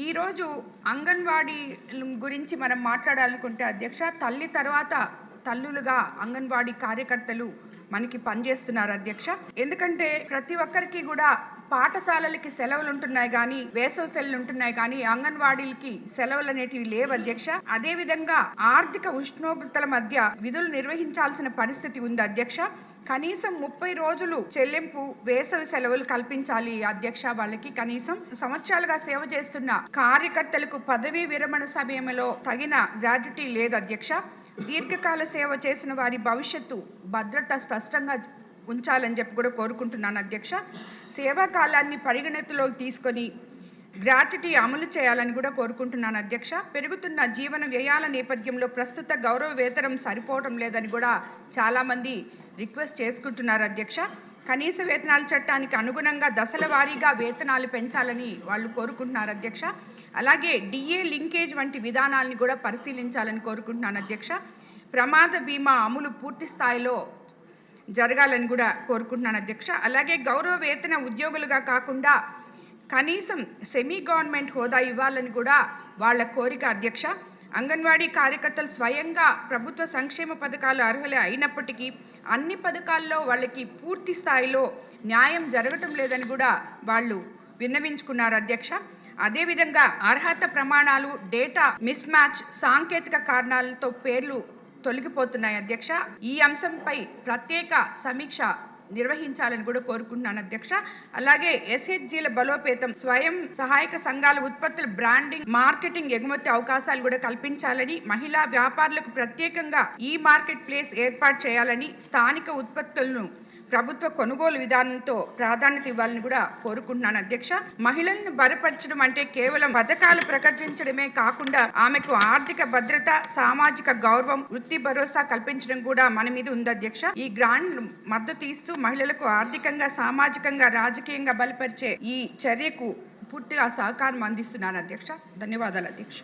ఈరోజు అంగన్వాడీ గురించి మనం మాట్లాడాలనుకుంటే అధ్యక్ష, తల్లి తర్వాత తల్లులుగా అంగన్వాడీ కార్యకర్తలు మనకి పనిచేస్తున్నారు అధ్యక్ష. ఎందుకంటే ప్రతి ఒక్కరికి కూడా పాఠశాలలకి సెలవులు ఉంటున్నాయి కానీ, వేసవి సెలవులు ఉంటున్నాయి కానీ అంగన్వాడీలకి సెలవులు అనేటివి లేవు అధ్యక్ష. అదే విధంగా ఆర్థిక ఉష్ణోగ్రతల మధ్య విధులు నిర్వహించాల్సిన పరిస్థితి ఉంది అధ్యక్ష. కనీసం 30 రోజులు చెల్లింపు వేసవి సెలవులు కల్పించాలి అధ్యక్ష. వాళ్ళకి కనీసం సంవత్సరాలుగా సేవ చేస్తున్న కార్యకర్తలకు పదవీ విరమణ సమయంలో తగిన గ్రాట్యుటీ లేదు అధ్యక్ష. దీర్ఘకాల సేవ చేసిన వారి భవిష్యత్తు భద్రత స్పష్టంగా ఉంచాలని చెప్పి కూడా కోరుకుంటున్నాను అధ్యక్ష. సేవా కాలాన్ని పరిగణనలోకి తీసుకొని గ్రాట్యుటీ అమలు చేయాలని కూడా కోరుకుంటున్నాను అధ్యక్ష. పెరుగుతున్న జీవన వ్యయాల నేపథ్యంలో ప్రస్తుత గౌరవ వేతనం సరిపోవడం లేదని కూడా చాలామంది రిక్వెస్ట్ చేసుకుంటున్నారు అధ్యక్ష. కనీస వేతనాల చట్టానికి అనుగుణంగా దశల వారీగా వేతనాలు పెంచాలని వాళ్ళు కోరుకుంటున్నారు అధ్యక్ష. అలాగే డిఏ లింకేజ్ వంటి విధానాలను కూడా పరిశీలించాలని కోరుకుంటున్నాను అధ్యక్ష. ప్రమాద బీమా అమలు పూర్తి స్థాయిలో జరగాలని కూడా కోరుకుంటున్నాను అధ్యక్ష. అలాగే గౌరవ వేతన ఉద్యోగులుగా కాకుండా కనీసం సెమీ గవర్నమెంట్ హోదా ఇవ్వాలని కూడా వాళ్ళ కోరిక అధ్యక్ష. అంగన్వాడీ కార్యకర్తలు స్వయంగా ప్రభుత్వ సంక్షేమ పథకాలు అర్హులే అయినప్పటికీ అన్ని పథకాల్లో వాళ్ళకి పూర్తి స్థాయిలో న్యాయం జరగటం లేదని కూడా వాళ్ళు విన్నవించుకున్నారు అధ్యక్ష. అదేవిధంగా అర్హత ప్రమాణాలు, డేటా మిస్ మ్యాచ్, సాంకేతిక కారణాలతో పేర్లు తొలగిపోతున్నాయి అధ్యక్ష. ఈ అంశంపై ప్రత్యేక సమీక్ష నిర్వహించాలని కూడా కోరుకుంటున్నాను అధ్యక్ష. అలాగే ఎస్హెచ్జీల బలోపేతం, స్వయం సహాయక సంఘాల ఉత్పత్తుల బ్రాండింగ్, మార్కెటింగ్, ఎగుమతి అవకాశాలు కూడా కల్పించాలని, మహిళా వ్యాపారులకు ప్రత్యేకంగా ఈ మార్కెట్ ప్లేస్ ఏర్పాటు చేయాలని, స్థానిక ఉత్పత్తులను ప్రభుత్వ కొనుగోలు విధానంతో ప్రాధాన్యత ఇవ్వాలని కూడా కోరుకుంటున్నాను అధ్యక్ష. మహిళలను బలపరచడం అంటే కేవలం పథకాలు ప్రకటించడమే కాకుండా ఆమెకు ఆర్థిక భద్రత, సామాజిక గౌరవం, వృత్తి భరోసా కల్పించడం కూడా మన మీద ఉంది అధ్యక్ష. ఈ గ్రాండ్ మద్దతు ఇస్తూ మహిళలకు ఆర్థికంగా, సామాజికంగా, రాజకీయంగా బలపరిచే ఈ చర్యకు పూర్తిగా సహకారం అందిస్తున్నాను అధ్యక్ష. ధన్యవాదాలు అధ్యక్ష.